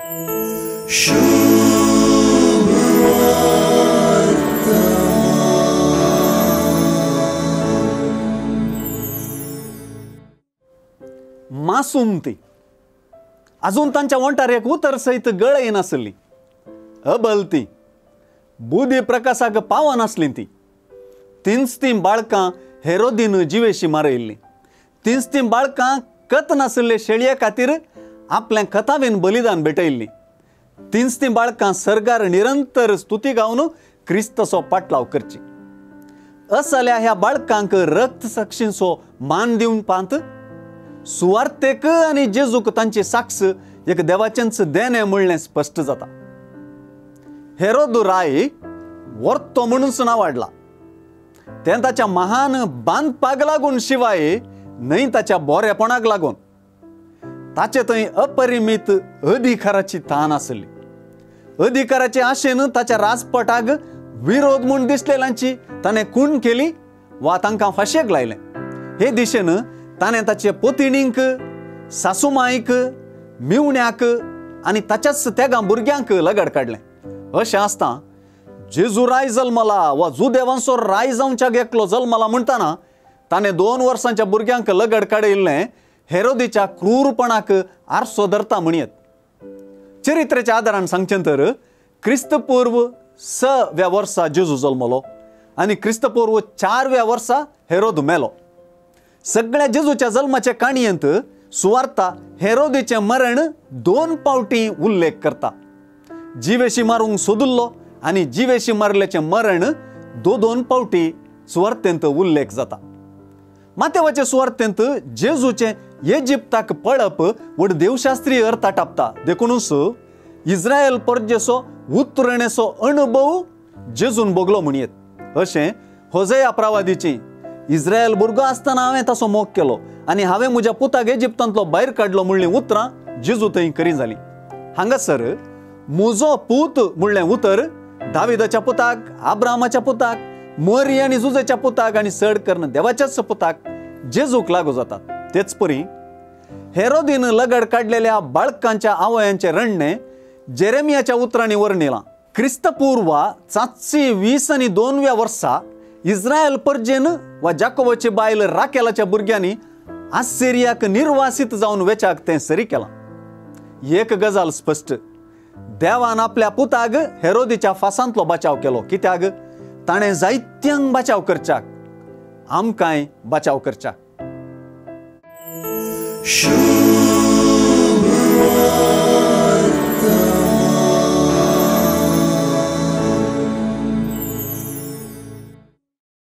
मासूम ती अजून तांच्या वंटार्याक उतर सहित गळ येनासली, अबल ती बुधी प्रकाशाक पावनासली ती, तिन्स ती बाळकां हेरोदीन जिवेशी मारयल्ली, तिन्स ती बाळकां कत नासले शेळये खातीर आपल्या कथावेन बलिदान भेटयल्ली, तिन्स ती बाळकां सर्गार निरंतर स्तुती गावन क्रिस्तसो पाटलाव करची. असल्या ह्या बाळकांक रक्त साक्षींचो मान दिवन पांत सुवार्थेक आनी जेजूक तांची साक्ष एक देवाचेंच देणे म्हणलें स्पश्ट जाता. हेरोद राय वर्तो म्हणूनच ना वाडला, तें ताच्या महान बांदपाक लागून शिवाय न्हय ताच्या बोरेपणाक लागून. ताचे थंय अपरिमीत अधिकाराची ताण आसली. अधिकाराचे आशेन ताच्या राजपटाक विरोध म्हूण दिसलेल्यांची ताणें खूण केली वा तांकां फाशेक लायलें. हे दिशेन ताणें ताचे पोतिणींक, सासूमांयक, मिवण्याक आनी ताच्याच तेगा भुरग्यांक लगड काडलें. अशें आसता जेजू राय जल्मला वा जुदेवांचो राय जावच्याक एकलो जल्मला म्हणटाना ताणें 2 वर्सांच्या भुरग्यांक लगड काडयल्लें हेरोदीच्या क्रूरपणाक आरसो धरता म्हणयत. चरित्रेच्या आदारान सांगचें तर क्रिस्तपूर्व 6व्या वर्सा जेजू जल्मलो आनी क्रिस्तपूर्व 4व्या वर्सा हेरोद मेलो. सगळ्या जेजूच्या जल्माचे काणयेंत सुवार्ता हेरोदीचें मरण 2 पावटी उल्लेख करता. जिवेशी मारूंक सोदुल्लो आनी जिवेशी मारल्याचें मरण 2 पावटी सुवार्थेंत उल्लेख जाता. मातेवाचे सुवार्थेंत जेजूचें इजिप्ताक पळप व्हड देवशास्त्रीय अर्थ टापता. देखूनच इस्रायल परजेचो उतरणेचो अणभव जेजून भोगलो म्हणयत. अशें होसेया प्रवादीची इस्रायल भुरगो आसतना हांवें ताचो मोग केलो आनी हांवें म्हज्या पुताक इजिप्तांतलो भायर काडलो म्हणलीं उतरां जेजू थंय करी जालीं. हांगासर म्हजो पूत म्हणलें उतर दाविदाच्या पुताक, आब्रामाच्या पुताक, मोरी आनी जुजेच्या पुताक आनी चड करून देवाच्याच पुताक जेजूक लागू जातात. तेच परी हेरोदीन लगड काडलेल्या बाळकांच्या आवयांचे रणणे जेरेमियाच्या उतरांनी वर्णिलां. क्रिस्तपूर्व 722व्या वर्सा इस्रायल परजेन वा जाकोबाची बायल राकेलाच्या भुरग्यांनी आसिरियाक निर्वासित जावन वेचाक तें सरी केलां. एक गजाल स्पश्ट, देवान आपल्या पुताक हेरोदीच्या फासांतलो बचाव केलो. कित्याक ताणें जायत्यांक बचाव करच्याक, आमकांय बचाव करच्याक. शुभ